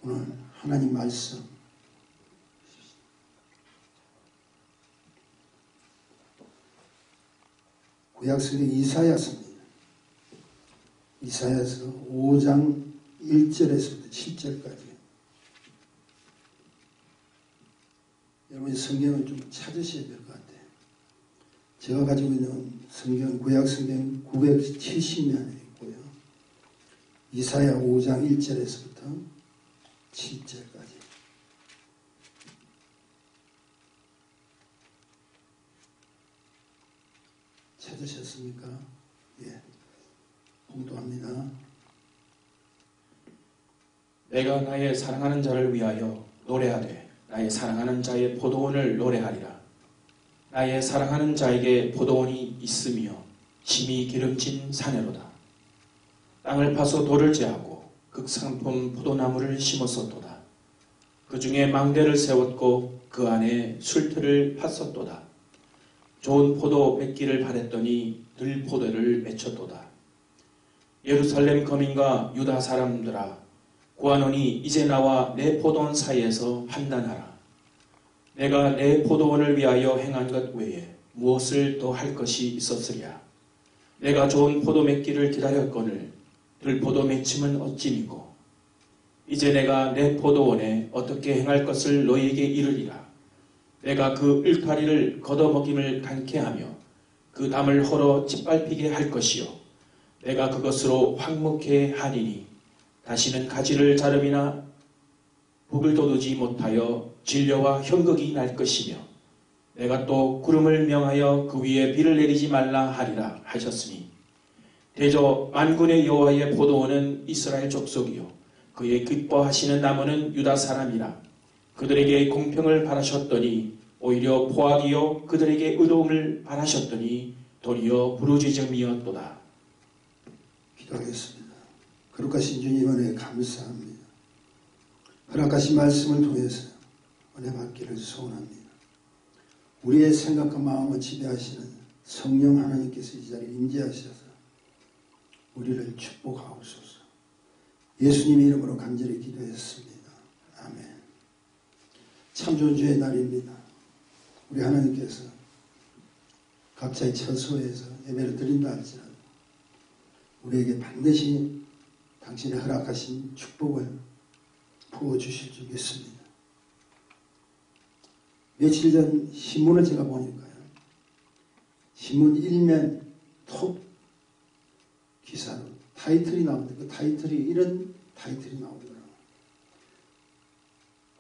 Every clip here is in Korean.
오늘 하나님 말씀 구약성경 이사야서입니다. 이사야서 5장 1절에서부터 7절까지. 여러분이 성경을 좀 찾으셔야 될 것 같아요. 제가 가지고 있는 성경, 구약성경 970면에 있고요. 이사야 5장 1절에서부터 7절까지. 찾으셨습니까? 예. 봉독합니다. 내가 나의 사랑하는 자를 위하여 노래하되 나의 사랑하는 자의 포도원을 노래하리라. 나의 사랑하는 자에게 포도원이 있으며 심히 기름진 사내로다. 땅을 파서 돌을 제하고 극상품 포도나무를 심었었도다. 그 중에 망대를 세웠고 그 안에 술틀을 팠었도다. 좋은 포도 맺기를 바랬더니 들포도를 맺혔도다. 예루살렘 거민과 유다 사람들아, 구하노니 이제 나와 내 포도원 사이에서 판단하라. 내가 내 포도원을 위하여 행한 것 외에 무엇을 더 할 것이 있었으랴. 내가 좋은 포도 맺기를 기다렸거늘 들포도 맺힘은 어찌미고. 이제 내가 내 포도원에 어떻게 행할 것을 너희에게 이르리라. 내가 그 울타리를 걷어먹임을 간케 하며 그 담을 헐어 짓밟히게 할 것이요. 내가 그것으로 황무케 하리니 다시는 가지를 자름이나 북을 돋우지 못하여 진려와 형극이 날 것이며 내가 또 구름을 명하여 그 위에 비를 내리지 말라 하리라 하셨으니 대저 만군의 여호와의 포도원은 이스라엘 족속이요 그의 기뻐하시는 나무는 유다 사람이라. 그들에게 공평을 바라셨더니 오히려 포악이요 그들에게 의로움을 바라셨더니 도리어 부르짖음이었도다. 기도하겠습니다. 거룩하신 주님 은혜에 감사합니다. 허락하신 말씀을 통해서 은혜 받기를 소원합니다. 우리의 생각과 마음을 지배하시는 성령 하나님께서 이 자리에 임재하셔서 우리를 축복하옵소서. 예수님 이름으로 간절히 기도했습니다. 아멘. 참 좋은 주의 날입니다. 우리 하나님께서 각자의 처소에서 예배를 드린다 할지라도 우리에게 반드시 당신의 허락하신 축복을 부어주실 줄 믿습니다. 며칠 전 신문을 제가 보니까요. 신문 일면 톱 기사로 타이틀이 나오는데 그 타이틀이 이런 타이틀이 나오더라고요.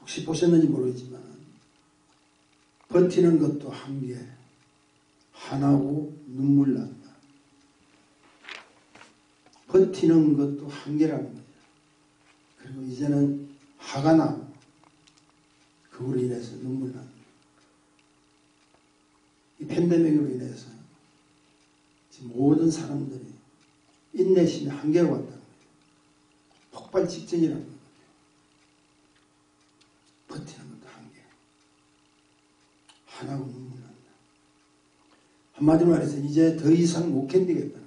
혹시 보셨는지 모르겠지만 버티는 것도 한계, 화나고 눈물 난다. 버티는 것도 한계라는 거예요. 그리고 이제는 화가 나고 그걸로 인해서 눈물 난다. 이 팬데믹으로 인해서 지금 모든 사람들이 인내심의 한계가 왔다는 거예요. 폭발 직전이라는 거예요. 버티는 것도 한계. 화나고 눈물 난다. 한마디로 말해서 이제 더 이상 못 견디겠다는 거예요.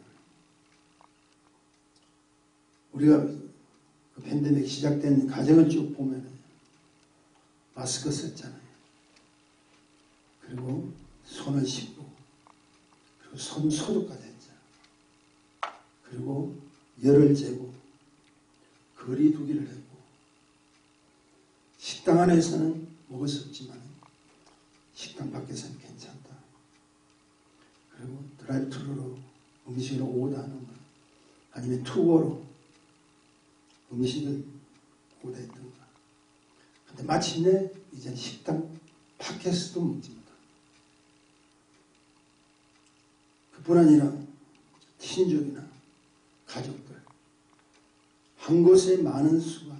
우리가 그 팬데믹 시작된 과정을 쭉 보면 마스크 썼잖아요. 그리고 손을 씻고 그리고 손 소독까지 했잖아요. 그리고 열을 재고 거리 두기를 했고 식당 안에서는 먹을 수 없지만 식당 밖에서는 괜찮다. 그리고 드라이브트루로 음식을 오더하는 것 아니면 투고로 음식을 오더했던가. 근데 마침내 이제 식당 밖에서도 먹지 못한다. 그뿐 아니라 친족이나 가족들 한 곳에 많은 수가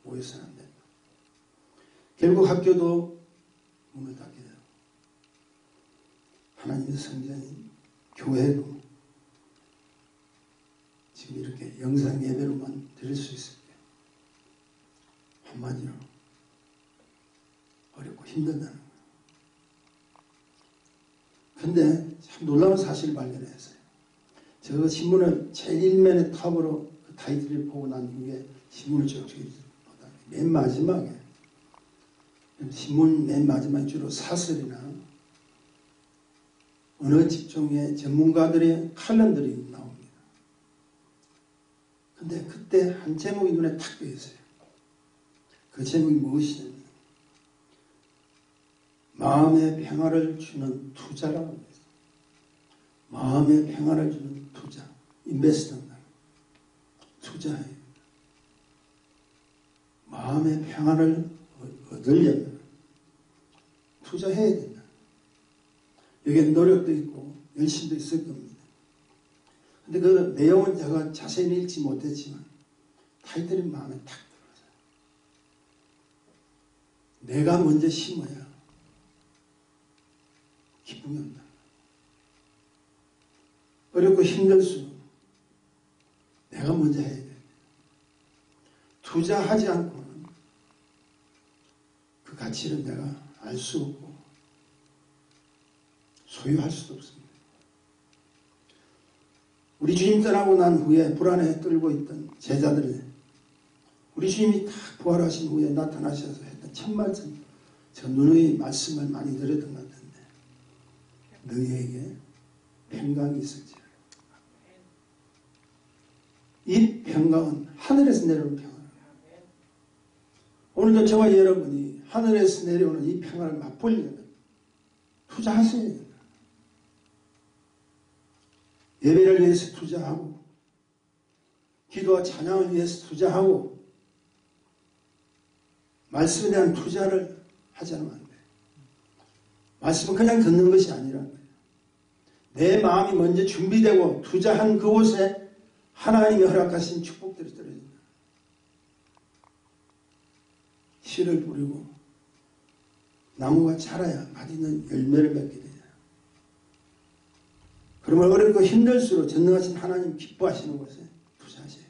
모여서는 안 된다. 결국 학교도 문을 닫게 되고 하나님의 성전인 교회도 지금 이렇게 영상 예배로만 드릴 수 있을 때 한마디로 어렵고 힘든다는 거예요. 근데 참 놀라운 사실을 발견했어요. 제가 신문을 제일 일면의 탑으로 그 타이틀을 보고 난 후에 신문을 쭉 맨 마지막에, 신문 맨 마지막에 주로 사설이나 어느 직종의 전문가들의 칼럼들이 나옵니다. 근데 그때 한 제목이 눈에 탁 뜨였어요. 그 제목이 무엇이냐면 마음의 평화를 주는 투자라고 합니다. 마음의 평화를 주는 투자, 인베스트먼트, 투자예요. 마음의 평화를 얻으려면 투자해야 된다. 여기에 노력도 있고 열심도 있을 겁니다. 근데 그 내용은 제가 자세히 읽지 못했지만 타이틀이 마음에 탁 들어서요. 내가 먼저 심어야 기쁨이 온다. 어렵고 힘들수록 내가 먼저 해야 돼. 투자하지 않고는 그 가치를 내가 알 수 없고 소유할 수도 없습니다. 우리 주님 떠나고 난 후에 불안에 떨고 있던 제자들이 우리 주님이 다 부활하신 후에 나타나셔서 했던 첫 말씀, 제가 누누이 말씀을 많이 들었던 것 같은데 너희에게 평강이 있을지라. 이 평강은 하늘에서 내려오는 평강. 오늘도 저와 여러분이 하늘에서 내려오는 이 평강을 맛보려면 투자하셔야 됩니다. 예배를 위해서 투자하고 기도와 찬양을 위해서 투자하고 말씀에 대한 투자를 하지 않으면 안 돼요. 말씀은 그냥 듣는 것이 아니라는 거예요. 내 마음이 먼저 준비되고 투자한 그곳에 하나님이 허락하신 축복들이 떨어진다. 씨를 뿌리고 나무가 자라야 맛있는 열매를 맺게 되냐. 그러면 어렵고 힘들수록 전능하신 하나님 기뻐하시는 곳에 투자하세요.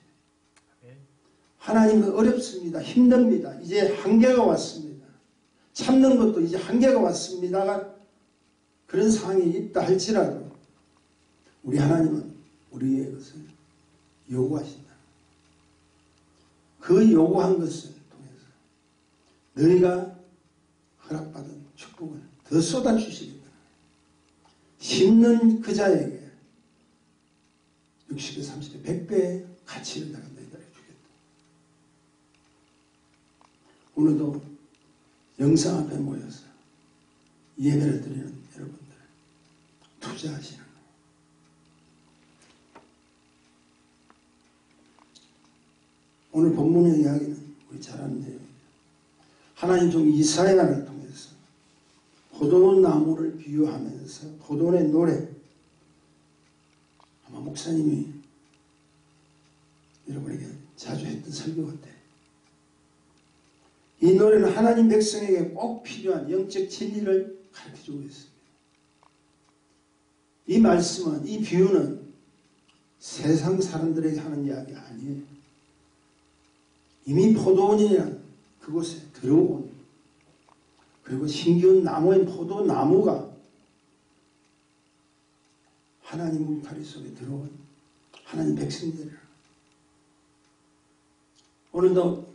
하나님은 어렵습니다. 힘듭니다. 이제 한계가 왔습니다. 참는 것도 이제 한계가 왔습니다가 그런 상황이 있다 할지라도 우리 하나님은 우리의 것을 요구하신다. 그 요구한 것을 통해서 너희가 허락받은 축복을 더 쏟아주시겠다. 심는 그 자에게 60배, 30배, 100배의 가치를 내가 너희들에게 주겠다. 오늘도 영상 앞에 모여서 예배를 드리는 여러분들 투자하시는 거예요. 오늘 본문의 이야기는 우리 잘 아는 내용입니다. 하나님 종 이사야를 통해서 포도나무를 비유하면서 포도원의 노래, 아마 목사님이 여러분에게 자주 했던 설교 같아요. 이 노래는 하나님 백성에게 꼭 필요한 영적 진리를 가르쳐주고 있습니다. 이 말씀은, 이 비유는 세상 사람들에게 하는 이야기가 아니에요. 이미 포도원이라는 그곳에 들어온, 그리고 신기한 나무인 포도나무가 하나님 울타리 속에 들어온 하나님 백성들이라. 오늘도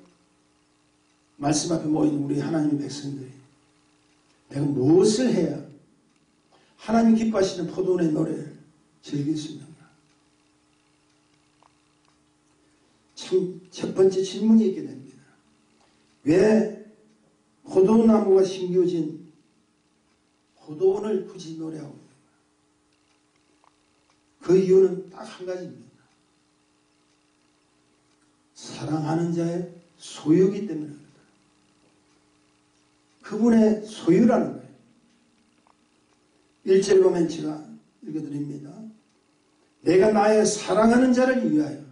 말씀 앞에 모인 우리 하나님의 백성들이 내가 무엇을 해야 하나님 기뻐하시는 포도원의 노래를 즐길 수 있는가? 참 첫 번째 질문이 있게 됩니다. 왜 포도나무가 심겨진 포도원을 굳이 노래하고 있는가? 그 이유는 딱 한 가지입니다. 사랑하는 자의 소유이기 때문에 그분의 소유라는 거예요. 1절 보면 제가 읽어드립니다. 내가 나의 사랑하는 자를 위하여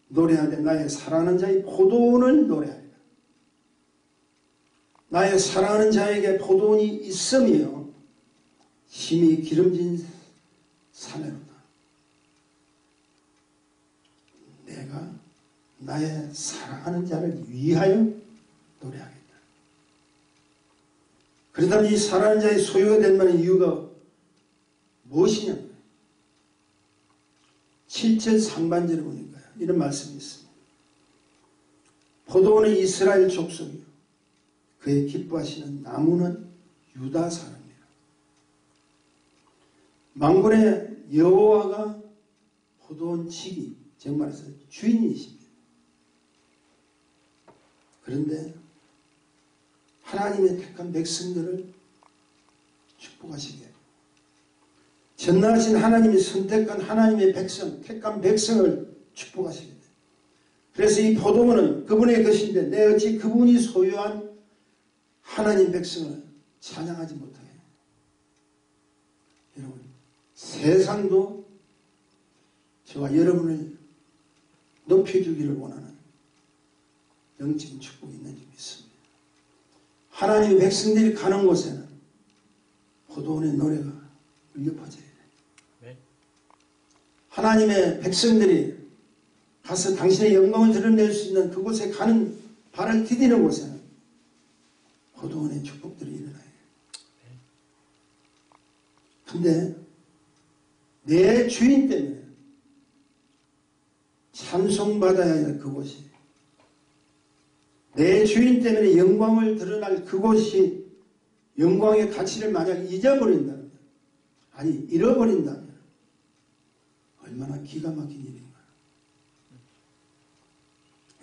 노래하되 나의 사랑하는 자의 포도원을 노래하리라. 나의 사랑하는 자에게 포도원이 있으며 힘이 기름진 사내로다. 내가 나의 사랑하는 자를 위하여 노래하겠다. 그렇다면 이 사랑하는 자의 소유가 될 만한 이유가 무엇이냐? 7절 상반절에 보니까요, 이런 말씀이 있습니다. 포도원은 이스라엘 족속이요 그의 기뻐하시는 나무는 유다 사람이라. 만군의 여호와가 포도원 지기, 즉 말해서 주인이십니다. 그런데 하나님의 택한 백성들을 축복하시게 전능하신 하나님이 선택한 하나님의 백성, 택한 백성을 축복하시게 돼. 그래서 이 포도원은 그분의 것인데 내 어찌 그분이 소유한 하나님 백성을 찬양하지 못하게. 여러분, 세상도 저와 여러분을 높여주기를 원하는 영적인 축복이 있는지 믿습니다. 하나님의 백성들이 가는 곳에는 포도원의 노래가 울려 퍼져야 돼요. 하나님의 백성들이 가서 당신의 영광을 드러낼 수 있는 그곳에 가는 발을 디디는 곳에는 포도원의 축복들이 일어나요. 근데 내 주인 때문에 찬송받아야 할 그곳이, 내 주인 때문에 영광을 드러날 그곳이 영광의 가치를 만약 잊어버린다면, 아니 잃어버린다면 얼마나 기가 막힌 일인가.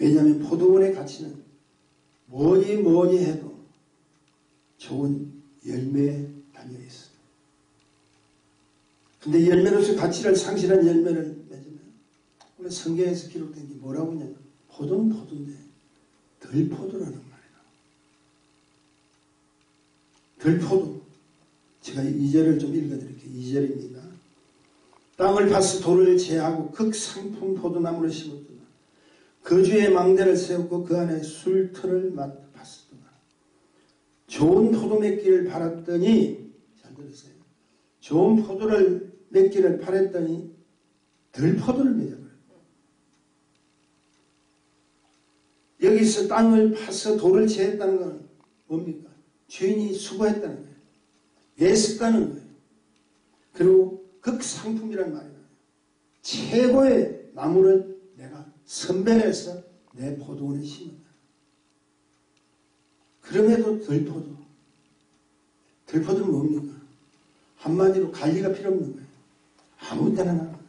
왜냐하면 포도원의 가치는 뭐니 해도 좋은 열매에 달려있어요. 근데 열매로서 가치를 상실한 열매를 맺으면, 오늘 성경에서 기록된 게 뭐라고 하냐면 포도는 포도인데 덜 포도라는 말이에요. 덜 포도. 제가 2절을 좀 읽어드릴게요. 2절입니다. 땅을 파서 돌을 제하고 극상품 포도나무를 심었더라. 그 주에 망대를 세웠고 그 안에 술터를 파었더라. 좋은 포도 맺기를 바랐더니, 잘 들으세요. 좋은 포도를 맺기를 바랬더니 덜 포도를 맺어버려요. 여기서 땅을 파서 돌을 제했다는 건 뭡니까? 주인이 수고했다는 거예요. 애썼다는 거예요. 그리고 극상품이란 말이에요. 최고의 나무를 내가 선별해서 내 포도원에 심었다. 그럼에도 덜 포도. 덜 포도는 뭡니까? 한마디로 관리가 필요 없는 거예요. 아무 데나 나는 거예요.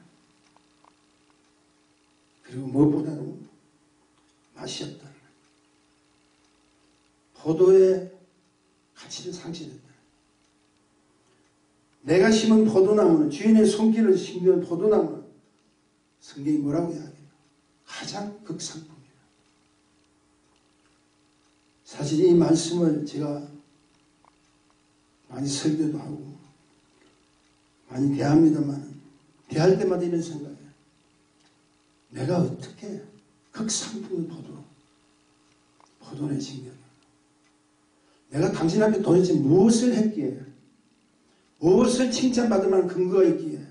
그리고 무엇보다도 맛이 없다는 거예요. 포도의 가치를 상실했다. 내가 심은 포도나무는, 주인의 손길을 심은 포도나무는 성경이 뭐라고 이야기해요? 가장 극상품이에요. 사실 이 말씀을 제가 많이 설교도 하고 많이 대합니다만, 대할 때마다 이런 생각이에요. 내가 어떻게 극상품의 포도원에 심겨? 내가 당신한테 도대체 무엇을 했기에, 무엇을 칭찬받을 만한 근거가 있기에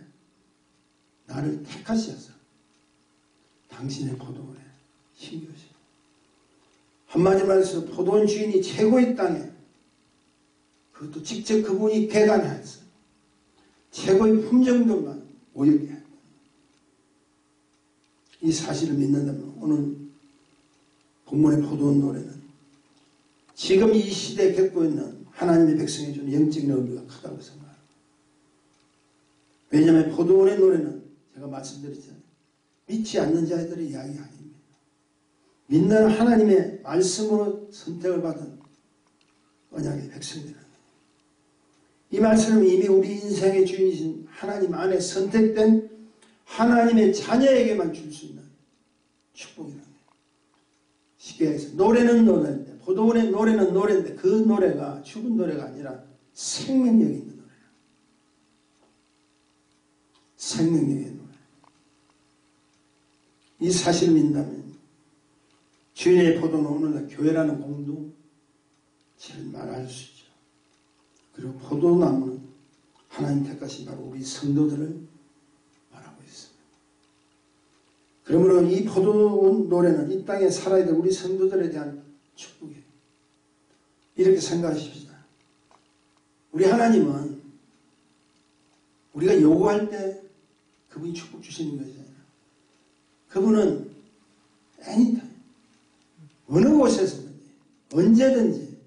나를 택하셔서 당신의 포도원에 심겨주시고, 한마디 말해서 포도원 주인이 최고의 땅에, 그것도 직접 그분이 개간해서 최고의 품종들만 오역게 했다. 이 사실을 믿는다면 오늘 본문의 포도원 노래는 지금 이 시대에 겪고 있는 하나님의 백성에 주는 영적인 의미가 크다고 생각합니다. 왜냐하면 포도원의 노래는 제가 말씀드렸잖아요. 믿지 않는 자들의 이야기 아닙니다. 믿는 하나님의 말씀으로 선택을 받은 언약의 백성들입니다. 이 말씀은 이미 우리 인생의 주인이신 하나님 안에 선택된 하나님의 자녀에게만 줄 수 있는 축복이라는 거예요. 쉽게 해서 노래는 노래인데, 포도원의 노래는 노래인데 그 노래가 죽은 노래가 아니라 생명력이 있는 노래예요. 생명력의 노래. 이 사실을 믿는다면 주인의 포도는 오늘날 교회라는 공동체를 말할 수 있죠. 그리고 포도나무는 하나님 택하신 바로 우리 성도들을 말하고 있습니다. 그러므로 이 포도원 노래는 이 땅에 살아야 될 우리 성도들에 대한 축복이에요. 이렇게 생각하십시다. 우리 하나님은 우리가 요구할 때 그분이 축복 주시는 거잖아요. 그분은 anytime, 어느 곳에서든지 언제든지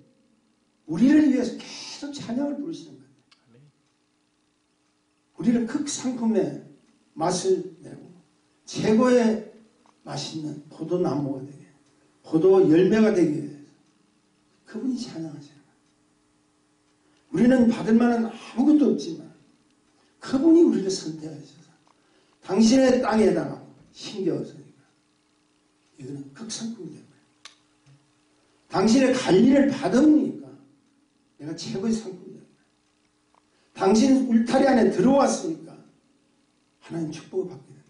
우리를 위해서 계속 찬양을 부르시는 거예요. 우리를 극상품의 맛을 내고 최고의 맛있는 포도나무가 되게, 포도 열매가 되기 위해서 그분이 찬양하시는 거예요. 우리는 받을 만한 아무것도 없지만 그분이 우리를 선택하셔서 당신의 땅에다가 심겨서니까 이거는 극상품이 되는 거예요. 당신의 관리를 받으니까 내가 최고의 상품이 되는 거예요. 당신 울타리 안에 들어왔으니까 하나님 축복을 받게 된다.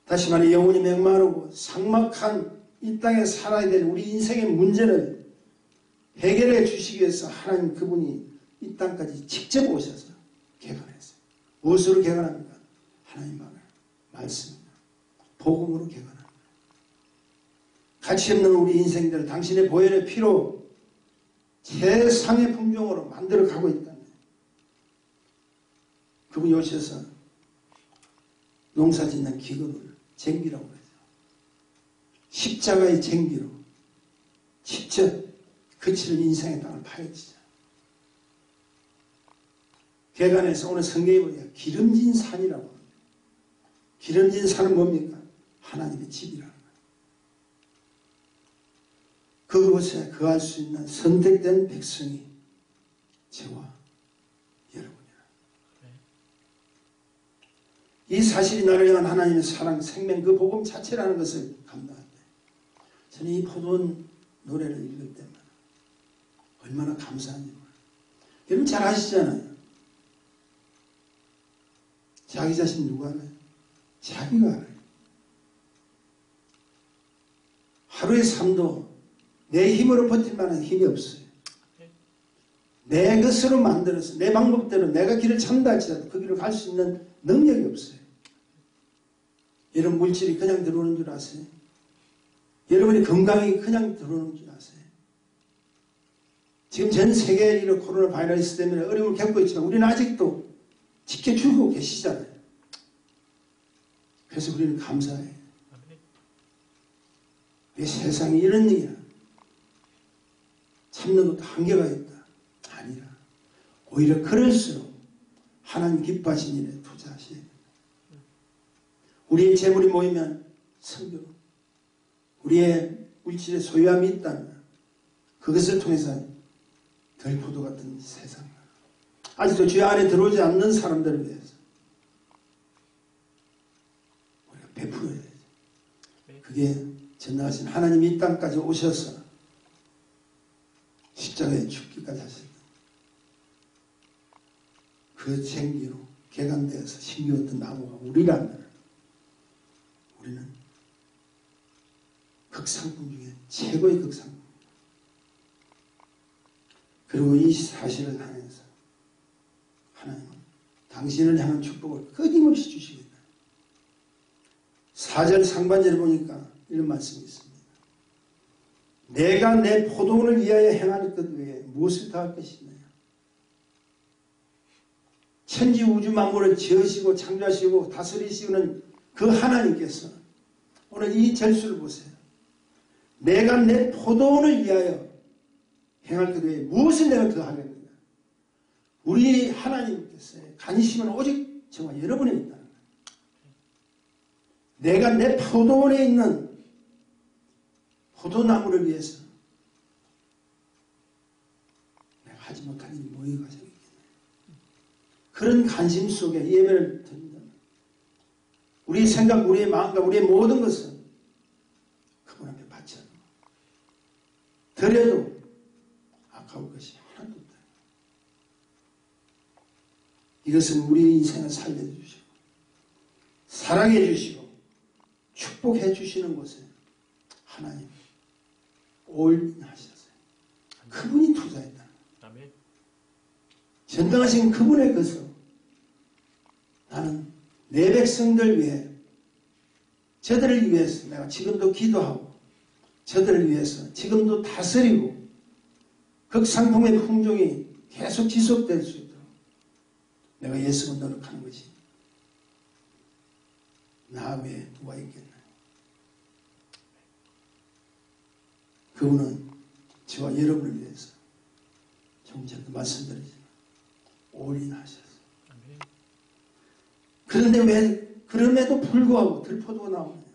다시 말해 영혼이 맹마르고 삭막한 이 땅에 살아야 될 우리 인생의 문제를 해결해 주시기 위해서 하나님 그분이 이 땅까지 직접 오셔서 개관했어요. 무엇으로 개관합니까? 하나님 말씀입니다. 복음으로 개관합니다. 가치 없는 우리 인생들을 당신의 보혈의 피로 최상의 품종으로 만들어 가고 있다면 그분이 오셔서 농사 짓는 기근을 쟁기라고 그러죠. 십자가의 쟁기로 직접 그치는 인생의 땅을 파헤치자. 개간에서 오늘 성경에 보니까 기름진 산이라고 합니다. 기름진 산은 뭡니까? 하나님의 집이라는 거예요. 그곳에 거할 수 있는 선택된 백성이 저와 여러분이라. 이 사실이 나를 향한 하나님의 사랑, 생명, 그 복음 자체라는 것을 감당할 때 저는 이 포도원 노래를 읽을 때마다 얼마나 감사한지 몰라요. 여러분 잘 아시잖아요. 자기 자신 누가 알아요? 자기가 알아요. 하루의 삶도 내 힘으로 버틸 만한 힘이 없어요. 내 것으로 만들어서 내 방법대로 내가 길을 찾는다 할지라도 그 길을 갈 수 있는 능력이 없어요. 여러분 물질이 그냥 들어오는 줄 아세요? 여러분이 건강이 그냥 들어오는 줄 아세요? 지금 전 세계에 이런 코로나 바이러스 때문에 어려움을 겪고 있지만 우리는 아직도 지켜주고 계시잖아요. 그래서 우리는 감사해요. 왜 세상에 이런 일이야? 참는 것도 한계가 있다. 아니라 오히려 그럴수록 하나님 기뻐하신 일에 투자하셔야 된다. 우리의 재물이 모이면 선교, 우리의 물질의 소유함이 있다면 그것을 통해서 들포도 같은 세상, 아직도 주의 안에 들어오지 않는 사람들을 위해서 우리가 베풀어야 되죠. 그게 전능하신 하나님이 이 땅까지 오셔서 십자가에 죽기까지 하셨다. 그 생기로 개간되어서 심겨왔던 나무가 우리라면 우리는 극상품 중에 최고의 극상품. 그리고 이 사실을 하면서 하나님은 당신을 향한 축복을 끊임없이 주시겠다. 4절 상반절에 보니까 이런 말씀이 있습니다. 내가 내 포도원을 위하여 행할 것 외에 무엇을 더할 것이냐. 천지 우주 만물을 지으시고 창조하시고 다스리시는 그 하나님께서 오늘 이 절수를 보세요. 내가 내 포도원을 위하여 행할 것 외에 무엇을 내가 더 하겠느냐. 우리 하나님께서의 관심은 오직 저와 여러분에 있다는 거예요. 내가 내 포도원에 있는 포도나무를 위해서 내가 하지 못한 일이 뭐가 생기겠네. 그런 관심 속에 예배를 드린다면 우리의 생각, 우리의 마음과 우리의 모든 것은 그분 앞에 바쳐도 드려도 아까울 것이 하나도 없다. 이것은 우리 인생을 살려주시고 사랑해 주시고 축복해 주시는 곳에 하나님 올인하셨어요. 그분이 투자했다. 아멘. 전능하신 그분의 것으로 나는 내 백성들 위해 저들을 위해서 내가 지금도 기도하고 저들을 위해서 지금도 다스리고 극상품의 품종이 계속 지속될 수 있도록 내가 예수를 노력하는 것이 나 외에 누가 있겠나. 그분은 저와 여러분을 위해서 좀 전에 말씀드리지만 올인하셨어요. 그런데 왜 그럼에도 불구하고 들포도가 나오느냐?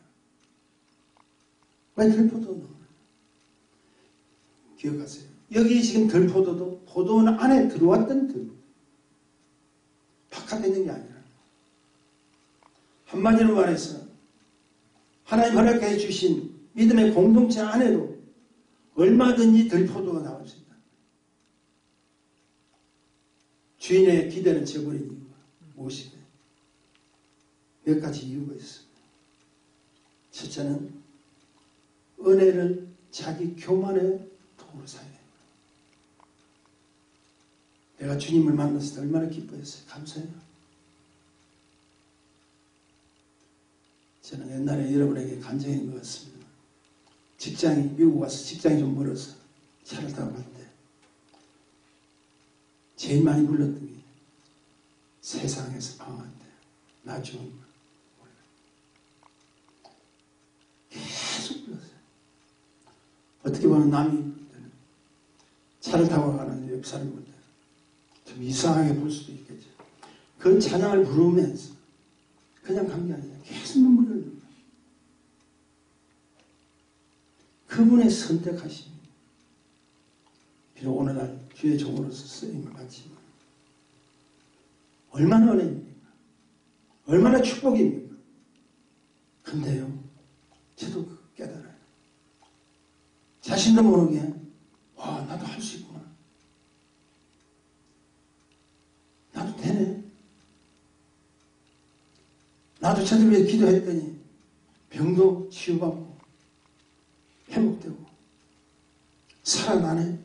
왜 들포도가 나오느냐? 기억하세요. 여기 지금 들포도도 포도원 안에 들어왔던 들, 바깥에 있는 게 아니라, 한마디로 말해서 하나님 허락해 주신 믿음의 공동체 안에도 얼마든지 들포도가 나올 수 있다. 주인의 기대는 저버린 이유가 무엇이냐? 몇 가지 이유가 있습니다. 첫째는 은혜를 자기 교만의 도구로 사용해요. 내가 주님을 만났을 때 얼마나 기뻐했어요. 감사해요. 저는 옛날에 여러분에게 간증인 것 같습니다. 미국 와서 직장이 좀 멀어서 차를 타고 갈 때 제일 많이 불렀던 게 세상에서 방황한대. 나 좋은 거. 계속 불렀어요. 어떻게 보면 남이 차를 타고 가는 옆 사람인데 좀 이상하게 볼 수도 있겠죠. 그 찬양을 부르면서 그냥 간 게 아니라 계속 눈물을 흘립니다. 그분의 선택하심이 비록 오늘날 주의 종으로서 쓰임을 받지만 얼마나 은혜입니까? 얼마나 축복입니까? 근데요, 저도 깨달아요. 자신도 모르게 와, 나도 할 수 있구나. 나도 되네. 나도 저들 위해 기도했더니 병도 치유받고 회복되고 살아나네.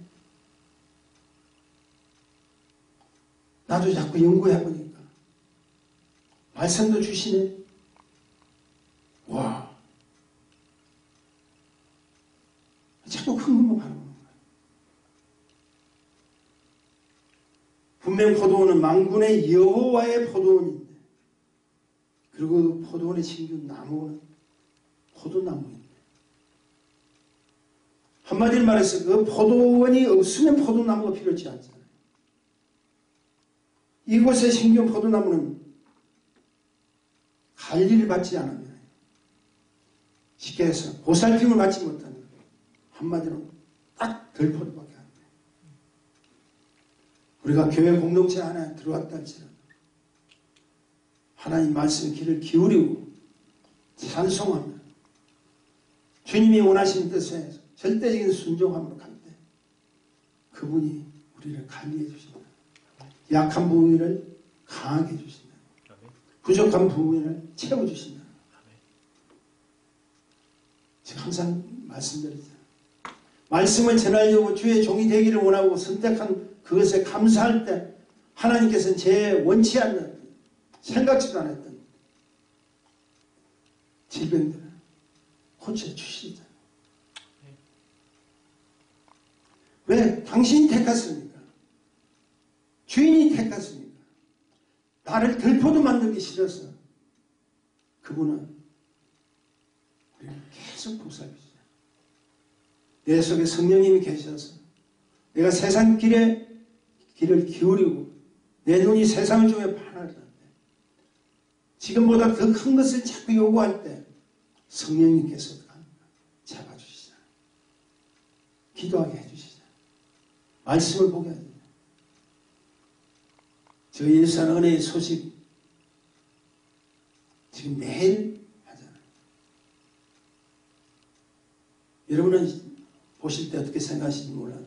나도 자꾸 연구해보니까 말씀도 주시네. 와, 자꾸 큰 것만 바라보는 거예요. 분명 포도원은 만군의 여호와의 포도원인데, 그리고 그 포도원에 심긴 나무는 포도나무인데, 한마디로 말해서 그 포도원이 없으면 포도나무가 필요치 않잖아요. 이곳에 심긴 포도나무는 관리를 받지 않으면, 쉽게 해서 보살핌을 받지 못하는, 한마디로 딱 들포도밖에 안 돼요. 우리가 교회 공동체 안에 들어왔다 할지라도 하나님 말씀의 귀를 기울이고 찬송하며 주님이 원하시는 뜻에 절대적인 순종함으로 갈 때 그분이 우리를 관리해 주신다. 약한 부위를 강하게 해주신다. 부족한 부위를 채워주신다. 제가 항상 말씀드리죠. 말씀을 전하려고 주의 종이 되기를 원하고 선택한 그것에 감사할 때 하나님께서는 제 원치 않는, 생각지도 않았던 질병들을 고쳐주시잖아요. 왜? 당신이 택했습니까? 주인이 택했습니까? 나를 들포도 만들기 싫어서 그분은 우리를 계속 보살피죠. 내 속에 성령님이 계셔서 내가 세상 길을 기울이고 내 눈이 세상을 중에 파나르는데 지금보다 더 큰 것을 자꾸 요구할 때 성령님께서 잡아주시잖아요. 기도하게 해주시잖아요. 말씀을 보게 해주잖아요. 저희 일산 은혜의 소식 지금 매일 하잖아요. 여러분은 보실 때 어떻게 생각하시는지 몰라요.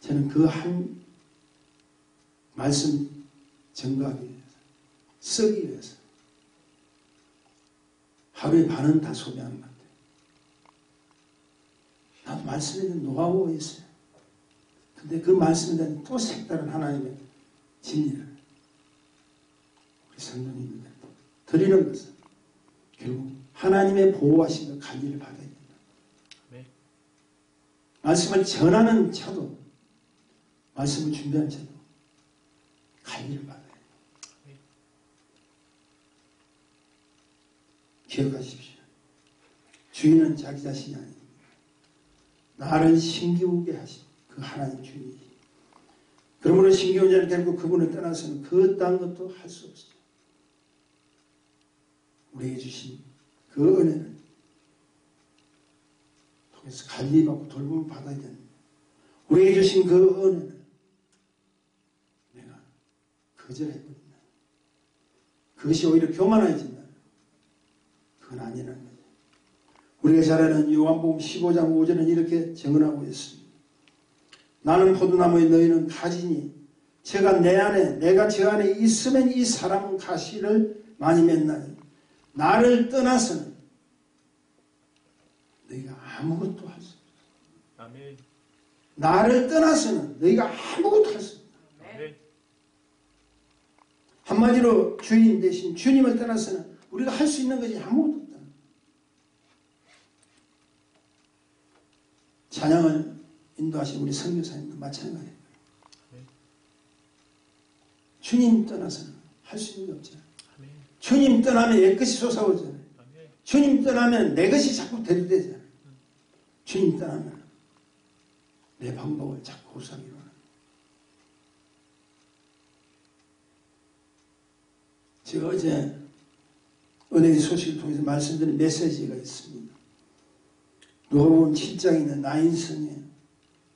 저는 그 한 말씀 증거하기 위해서, 쓰기 위해서 하루에 반은 다 소비하는 것 같아요. 나도 말씀에 대한 노하우가 있어요. 근데 그 말씀에 대한 또 색다른 하나님의 진리를 우리 성도님들 드리는 것은 결국 하나님의 보호하심과 관리를 받아야 된다. 네. 말씀을 전하는 자도, 말씀을 준비한 자도 관리를 받아야 된다. 네. 기억하십시오. 주인은 자기 자신이 아닙니다. 나를 힘기우게 하신 그 하나님 주님이. 그러므로 힘기운 자는 결국 그분을 떠나서는 그 어떠한 것도 할 수 없어요. 우리에게 주신 그 은혜를 통해서 관리받고 돌봄을 받아야 됩니다. 우리에게 주신 그 은혜를 내가 거절해버린다. 그것이 오히려 교만해진다. 그건 아니라는 거죠. 우리가 잘 아는 요한복음 15장 5절은 이렇게 증언하고 있습니다. 나는 포도나무에 너희는 가지니 제가 내 안에 내가 저 안에 있으면 이 사람은 가시를 많이 맺나니 나를 떠나서는 너희가 아무것도 할 수 없어. 아멘. 나를 떠나서는 너희가 아무것도 할 수 없다. 아멘. 한마디로 주인 대신 주님을 떠나서는 우리가 할 수 있는 것이 아무것도 없다. 찬양을 인도하신 우리 선교사님도 마찬가지예요. 주님 떠나서는 할 수 있는 게 없잖아요. 아멘. 주님 떠나면 옛것이 솟아오잖아요. 아멘. 주님 떠나면 내 것이 자꾸 대두되잖아요. 주님 떠나면 내 방법을 자꾸 고수하기로 하는. 제가 어제 은혜의 소식을 통해서 말씀드린 메시지가 있습니다. 누가복음 7장에 있는 나인성의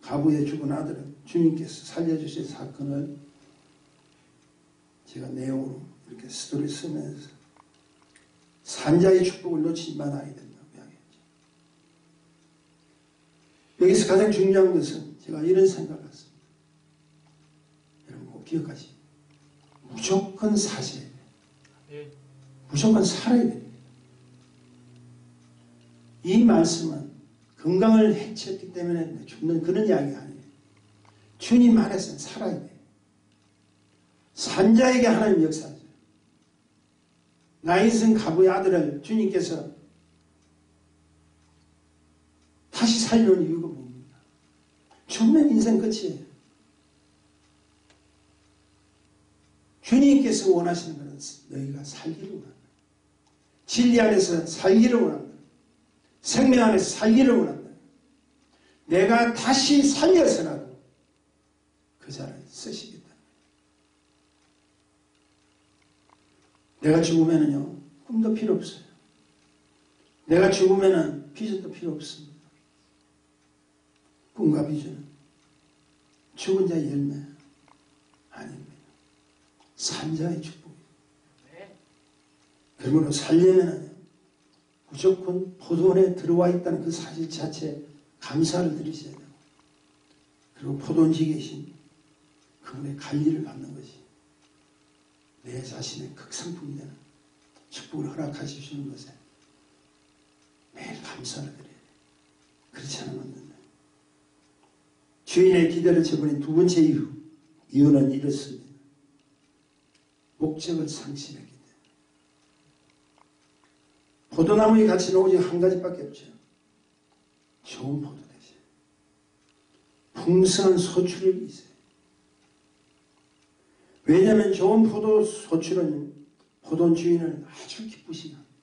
가부에 죽은 아들을 주님께서 살려주신 사건을 제가 내용으로 이렇게 스토리 쓰면서 산자의 축복을 놓치지 말아야 된다고 이야기했죠. 여기서 가장 중요한 것은 제가 이런 생각을 했습니다. 여러분 꼭 기억하시고 무조건 사셔야 돼요. 예. 무조건 살아야 됩니다. 이 말씀은 건강을 해쳤기 때문에 죽는 그런 이야기 아니에요. 주님 안에서는 살아야 돼요. 산자에게 하나님 역사하죠. 나인성 가부의 아들을 주님께서 다시 살려놓은 이유가 뭡니까? 죽으면 인생 끝이에요. 주님께서 원하시는 것은 너희가 살기를 원한다. 진리 안에서 살기를 원한다. 생명 안에서 살기를 원한다. 내가 다시 살려서라도 그 자를 쓰시겠다. 내가 죽으면은요, 꿈도 필요 없어요. 내가 죽으면은 비전도 필요 없습니다. 꿈과 비전은 죽은 자의 열매 아닙니다. 산자의 축복이에요. 그러므로 살려면은 무조건 포도원에 들어와 있다는 그 사실 자체에 감사를 드리셔야 되고, 그리고 포도원지에 계신 그분의 관리를 받는 것이 내 자신의 극상품이 되는 축복을 허락하시는 것에 매일 감사를 드려야 돼요. 그렇지 않으면 안 된다. 주인의 기대를 저버린 두 번째 이유는 이렇습니다. 목적을 상실했기 때문에. 포도나무의 가치는 오직 한 가지밖에 없죠. 좋은 포도 되세요. 풍성한 소출을 있어요. 왜냐하면 좋은 포도 소출은 포도원 주인을 아주 기쁘시게 합니다.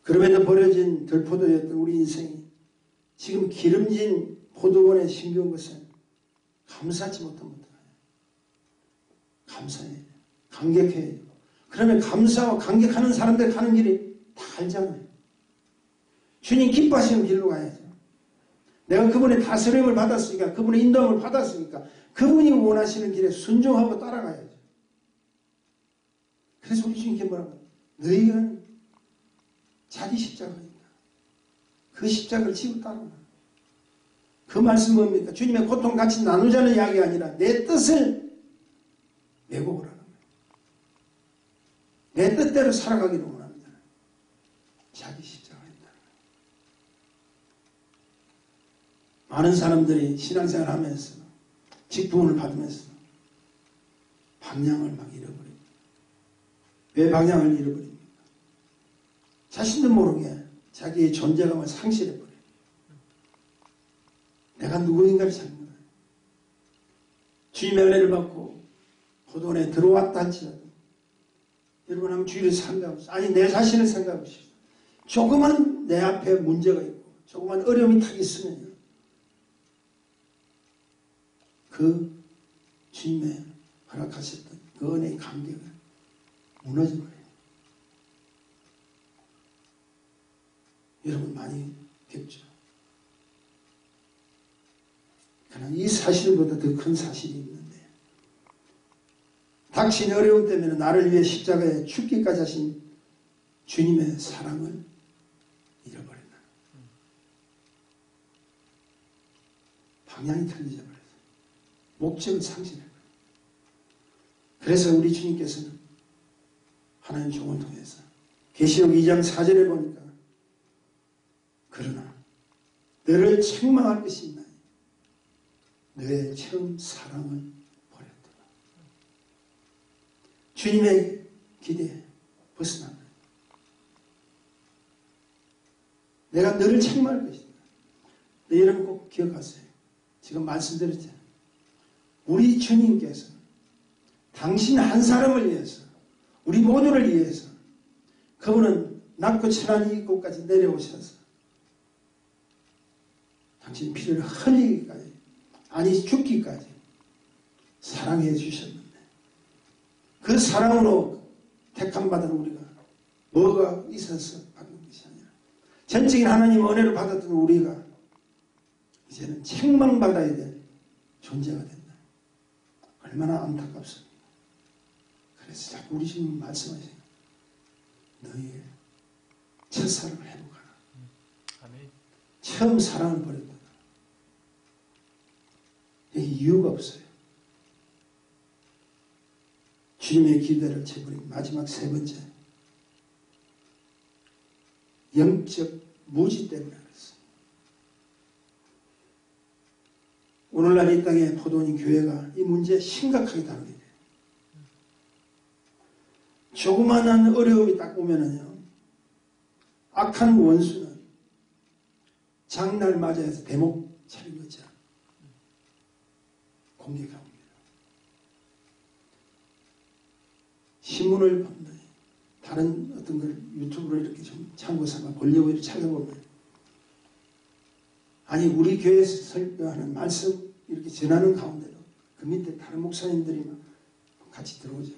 그럼에도 버려진 들포도였던 우리 인생이 지금 기름진 포도원에 심겨온 것은 감사하지 못하면 어떡해요? 감사해야 돼요. 감격해야 돼요. 그러면 감사하고 감격하는 사람들 가는 길이 다 알잖아요. 주님 기뻐하시는 길로 가야죠. 내가 그분의 다스림을 받았으니까, 그분의 인도함을 받았으니까 그분이 원하시는 길에 순종하고 따라가야죠. 그래서 우리 주님께 뭐라고? 너희가 자기 십자가가 있다. 그 십자가를 지고 따라가. 그 말씀은 뭡니까? 주님의 고통 같이 나누자는 이야기가 아니라 내 뜻을 메고 오라는 거예요. 내 뜻대로 살아가기를 원합니다. 자기 십자가가 있다. 많은 사람들이 신앙생활 하면서 직분을 받으면서 방향을 막 잃어버립니다. 왜 방향을 잃어버립니까? 자신도 모르게 자기의 존재감을 상실해버려요. 내가 누구인가를 잘 몰라요. 주님의 은혜를 받고 포도원에 들어왔다 할지라도 여러분 한번 주위를 생각하십시오. 아니 내 자신을 생각하십시오. 조그만 내 앞에 문제가 있고 조그만 어려움이 딱 있으면요. 그 주님의 허락하셨던 그 은혜의 감격을 무너져버려요. 여러분 많이 겪죠. 그러나 이 사실보다 더 큰 사실이 있는데 닥친 어려움 때문에 나를 위해 십자가에 죽기까지 하신 주님의 사랑을 잃어버린다. 방향이 틀려져 버렸어요. 목적을 상실해요. 그래서 우리 주님께서는 하나님 종을 통해서 계시록 2장 4절에 보니까 그러나 너를 책망할 것이 있나니 너의 처음 사랑을 버렸더라. 주님의 기대에 벗어나면 내가 너를 책망할 것이다. 여러분 꼭 기억하세요. 지금 말씀드렸잖아요. 우리 주님께서 당신 한 사람을 위해서 우리 모두를 위해서 그분은 낮고 천한 이곳까지 내려오셔서 당신 피를 흘리기까지 아니 죽기까지 사랑해 주셨는데 그 사랑으로 택함받은 우리가 뭐가 있어서 받는 것이 아니라 전적인 하나님 은혜를 받았던 우리가 이제는 책망받아야 될 존재가 된다. 얼마나 안타깝습니까? 그래서 자꾸 우리 주님 말씀하세요. 너희의 첫사랑을 회복하라. 아멘. 처음 사랑을 버렸다. 여기 이유가 없어요. 주님의 기대를 저버린 마지막 세 번째. 영적 무지 때문에 그렇습니다. 오늘날 이 땅의 포도원인 교회가 이 문제에 심각하게 다루게 돼요. 조그만한 어려움이 딱 오면은요, 악한 원수는 장날 맞이해서 대목 차린 거죠. 공격합니다. 신문을 보면 다른 어떤 걸 유튜브로 이렇게 좀 참고 삼아 보려고 이렇게 찾아보면 아니 우리 교회에서 설교하는 말씀 이렇게 전하는 가운데도 그 밑에 다른 목사님들이 막 같이 들어오죠.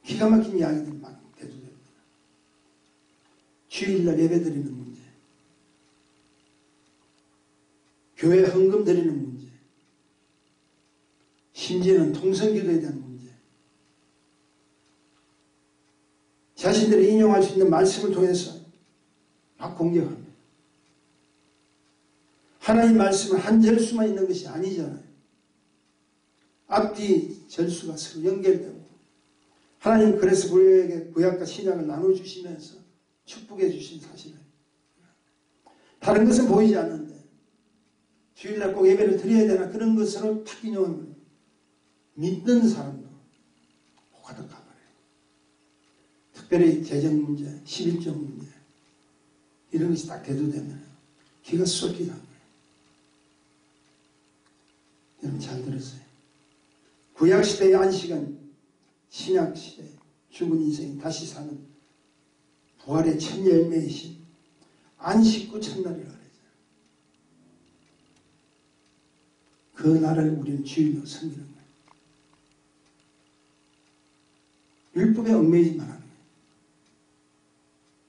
기가 막힌 이야기들이 막 대두됩니다. 주일날 예배드리는 문제, 교회 헌금 드리는 문제, 심지어는 통성기도에 대한 문제, 자신들이 인용할 수 있는 말씀을 통해서 막 공격합니다. 하나님 말씀은 한 절수만 있는 것이 아니잖아요. 앞뒤 절수가 서로 연결되고 하나님 그래서 우리에게 구약과 신약을 나눠주시면서 축복해 주신 사실을 다른 것은 보이지 않는데 주일날 꼭 예배를 드려야 되나 그런 것으로 탁 인용하면 믿는 사람도 호가득 가버려요. 특별히 재정 문제, 11조 문제 이런 것이 딱 대두되면 기가 쏠기도 한 거예요. 여러분 잘 들었어요. 구약시대의 안식은 신약시대 죽은 인생이 다시 사는 부활의 첫 열매이신 안식 후 첫날이라고 그러죠. 그 날을 우리는 주일로 섬기는 거예요. 율법에 얽매이지만 하는 거예요.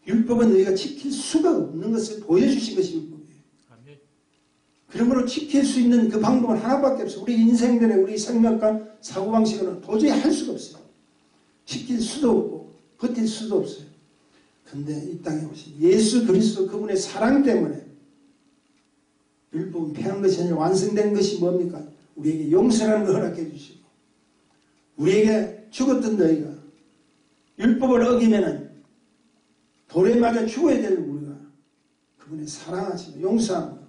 율법은 너희가 지킬 수가 없는 것을 보여주신 것이 율법이에요. 아멘. 그런 걸 지킬 수 있는 그 방법은 하나밖에 없어요. 우리 인생들의 우리 생각과 사고방식으로는 도저히 할 수가 없어요. 지킬 수도 없고 버틸 수도 없어요. 근데 이 땅에 오신 예수 그리스도 그분의 사랑 때문에 율법은 폐한 것이 아니라 완성된 것이 뭡니까? 우리에게 용서라는 걸 허락해 주시고 우리에게 죽었던 너희가 율법을 어기면은 돌에 맞아 죽어야 되는 우리가 그분의 사랑하시고 용서함으로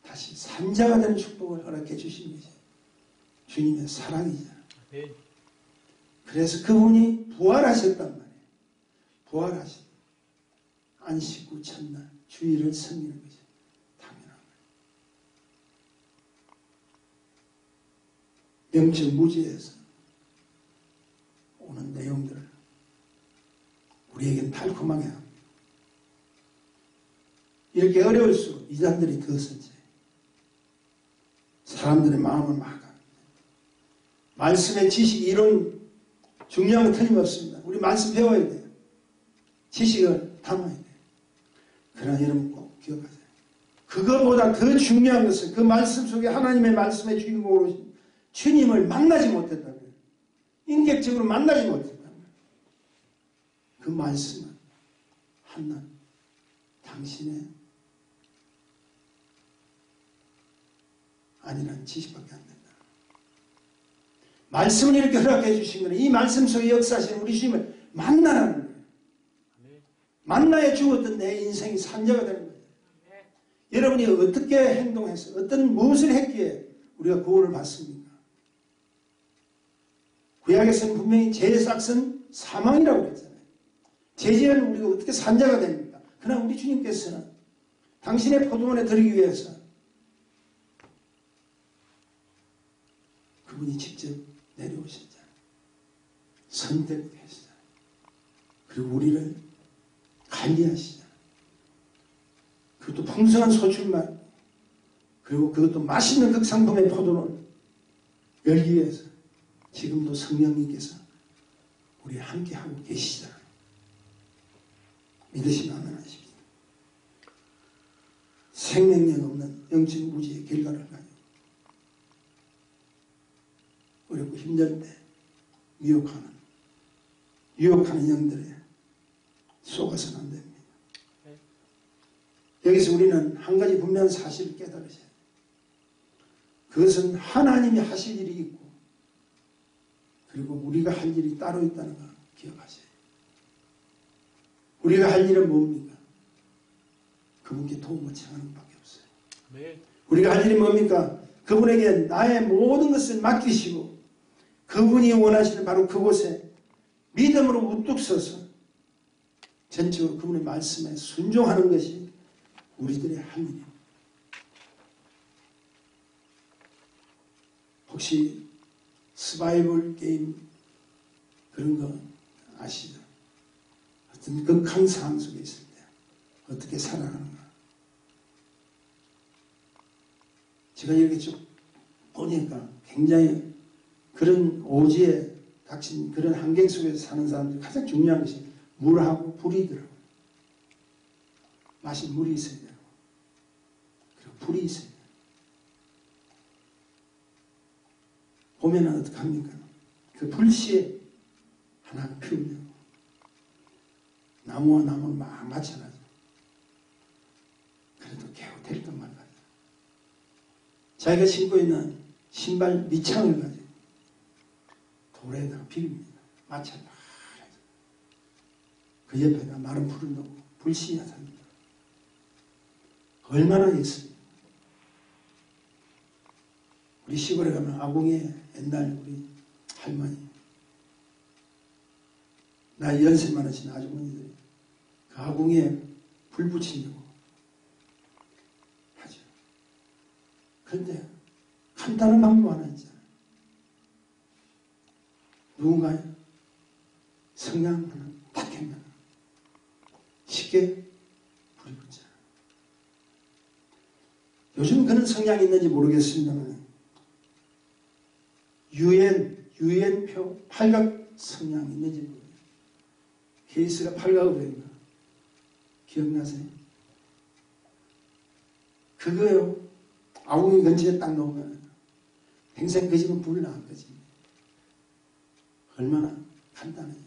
다시 산자가 되는 축복을 허락해 주신 것이 주님의 사랑이잖아요. 아멘. 그래서 그분이 부활하셨단 말이에요. 부활하신 안식 후 첫날 주일을 섬기는 것이 당연한 거예요. 영적 무지에서 오는 내용들을 우리에겐 달콤하게 합니다. 이렇게 어려울수록 이단들이 더 선제. 사람들의 마음을 막아. 말씀의 지식, 이론 중요한 건 틀림없습니다. 우리 말씀 배워야 돼요. 지식을 담아야 돼요. 그러나 여러분 꼭 기억하세요. 그거보다 더 중요한 것은 그 말씀 속에 하나님의 말씀의 주인공으로 오신 주님을 만나지 못했다고요. 인격적으로 만나지 못했다고요. 그 말씀은 한낱 당신의 아니란 지식밖에 안 된다. 말씀을 이렇게 허락해 주신 거는 이 말씀 속에 역사하시는 우리 주님을 만나라는 거예요. 만나야 죽었던 내 인생이 산자가 되는 거예요. 여러분이 어떻게 행동해서 어떤 무엇을 했기에 우리가 구원을 받습니까? 구약에서는 분명히 죄의 삭은 사망이라고 그랬잖아요. 죄지은 우리가 어떻게 산자가 됩니까? 그러나 우리 주님께서는 당신의 포도원에 들이기 위해서 그분이 직접 내려오셨잖아요. 선택하시잖아요. 그리고 우리를 관리하시잖아요. 그것도 풍성한 소출만, 그리고 그것도 맛있는 극상품의 포도를 열기 위해서 지금도 성령님께서 우리 함께 하고 계시잖아요. 믿으시면 아멘하십시오. 생명력 없는 영적 무지의 결과를 가지고 어렵고 힘들 때 유혹하는 영들에 속아서는 안 됩니다. 여기서 우리는 한 가지 분명한 사실을 깨달으셔야 돼요. 그것은 하나님이 하실 일이 있고 그리고 우리가 할 일이 따로 있다는 걸 기억하셔야 돼요. 우리가 할 일은 뭡니까? 그분께 도움을 청하는 것밖에 없어요. 네. 우리가 할 일이 뭡니까? 그분에게 나의 모든 것을 맡기시고 그분이 원하시는 바로 그곳에 믿음으로 우뚝 서서 전적으로 그분의 말씀에 순종하는 것이 우리들의 할 일입니다. 혹시 서바이벌 게임 그런 거 아시죠? 어떤 극한 상황 속에 있을 때 어떻게 살아가는가. 제가 이렇게 쭉 보니까 굉장히 그런 오지에 닥친 그런 환경 속에서 사는 사람들이 가장 중요한 것이 물하고 불이더라고요. 마실 물이 있어야 되고 그리고 불이 있어야 돼요. 보면은 어떻게 합니까? 그 불씨에 하나 피우면 나무와 나무를 막 맞춰놔죠. 그래도 겨우 될 것만 가지고 자기가 신고 있는 신발 밑창을 가지고 돌에다가 비립니다. 맞춰 막 해서 그 옆에다 마른 불을 넣고 불씨야 삽니다. 얼마나 있습니까? 우리 시골에 가면 아궁이에 옛날 우리 할머니 나이 연세 많으신 아주머니들이 그 아궁이에 불 붙이려고 하죠. 그런데 간단한 방법 하나 있잖아요. 누군가요? 성냥 하나 딱 켜면 쉽게 불이 붙잖아요. 요즘 그런 성냥이 있는지 모르겠습니다만 유엔표 팔각 성냥이 있는지 모르겠어요. 케이스가 팔각으로인가 기억나세요? 그거요. 아궁이 근처에 딱 놓으면 평생 그 집은 불을 안 꺼집니다. 얼마나 간단해요.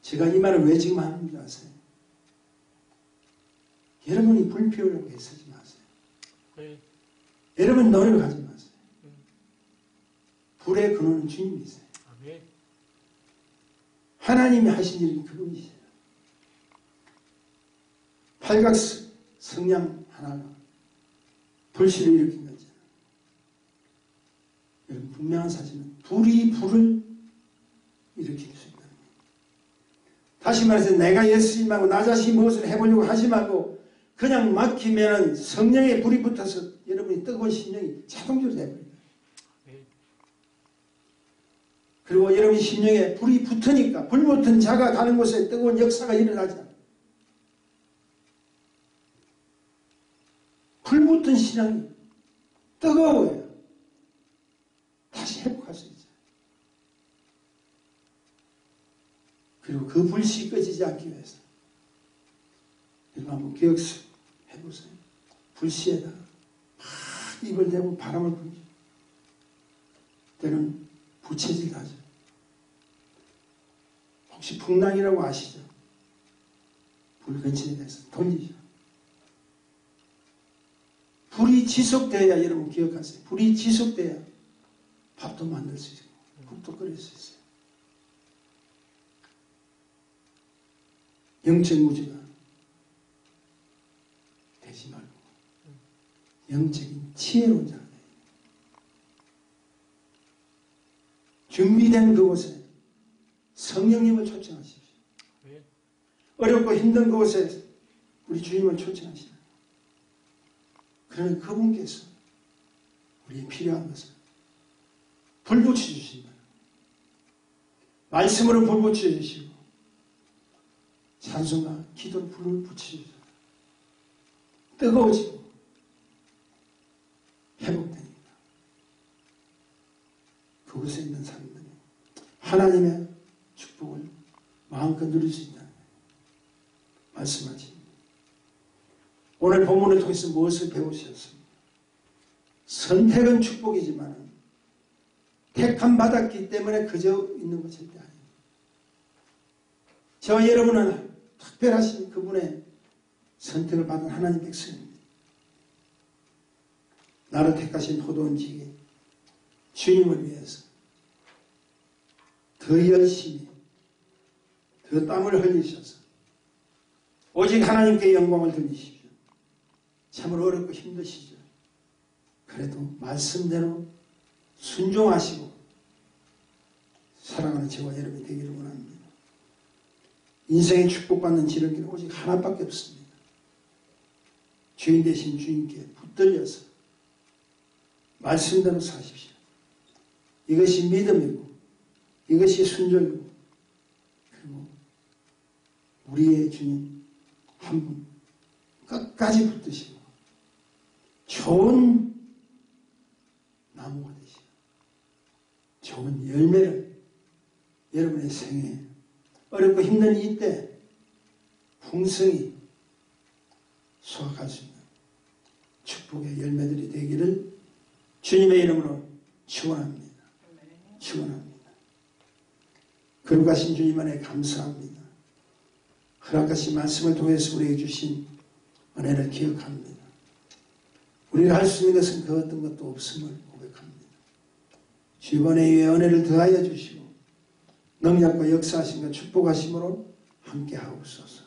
제가 이 말을 왜 지금 하는 줄 아세요? 여러분이 불 피우려고 애쓰지 마세요. 네. 여러분 노력하지 마세요. 불의 근원은 주님이세요. 아멘. 하나님이 하신 일은 그분이세요. 팔각 성냥 하나가 불씨를 일으킨 거죠. 여러분 분명한 사실은 불이 불을 일으킬 수 있다는 거예요. 다시 말해서 내가 예수님하고 나 자신이 무엇을 해보려고 하지 말고 그냥 막히면 성령에 불이 붙어서 여러분이 뜨거운 심령이 자동적으로 돼버립니다. 그리고 여러분 심령에 불이 붙으니까 불 붙은 자가 가는 곳에 뜨거운 역사가 일어나죠. 불붙은 신앙이 뜨거워요. 다시 회복할 수 있어요. 그리고 그 불씨 꺼지지 않기 위해서 여러분 한번 기억해보세요. 불씨에다가 막 입을 대고 바람을 불죠. 때는 부채질 하죠. 혹시 풍랑이라고 아시죠? 불 근처에 대해서 돌리죠. 불이 지속돼야, 여러분 기억하세요. 불이 지속돼야 밥도 만들 수 있고 국도 끓일 수 있어요. 영적 무지가 되지 말고 영적인 지혜로운 자가 돼요. 준비된 그곳에 성령님을 초청하십시오. 어렵고 힘든 그곳에 우리 주님을 초청하시라. 그러면 그분께서 우리의 필요한 것을 불 붙여주신다. 말씀으로 불 붙여주시고 찬송과 기도로 불을 붙여주신다. 뜨거워지고 회복되니까 그곳에 있는 사람들이 하나님의 축복을 마음껏 누릴 수 있다는 거예요. 말씀하십니다. 오늘 본문을 통해서 무엇을 배우셨습니까? 선택은 축복이지만 택함 받았기 때문에 그저 있는 것 절대 아닙니다. 저와 여러분은 특별하신 그분의 선택을 받은 하나님 백성입니다. 나를 택하신 포도원지기 주님을 위해서 더 열심히 더 땀을 흘리셔서 오직 하나님께 영광을 돌리십시오. 참으로 어렵고 힘드시죠. 그래도 말씀대로 순종하시고 사랑하는 저와 여러분이 되기를 원합니다. 인생의 축복받는 지름길은 오직 하나밖에 없습니다. 주인 되신 주님께 붙들려서 말씀대로 사십시오. 이것이 믿음이고 이것이 순종이고 그리고 우리의 주님 한 분 끝까지 붙드시고 좋은 나무가 되시고 좋은 열매를 여러분의 생에 어렵고 힘든 이때 풍성히 수확할 수 있는 축복의 열매들이 되기를 주님의 이름으로 축원합니다. 축원합니다. 거룩하신 주님 안에 감사합니다. 허락하신 말씀을 통해서 우리에게 주신 은혜를 기억합니다. 우리가 할 수 있는 것은 그 어떤 것도 없음을 고백합니다. 주번에 위에 은혜를 더하여 주시고 능력과 역사하심과 축복하심으로 함께 하옵소서.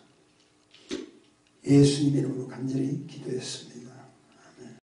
예수님 이름으로 간절히 기도했습니다.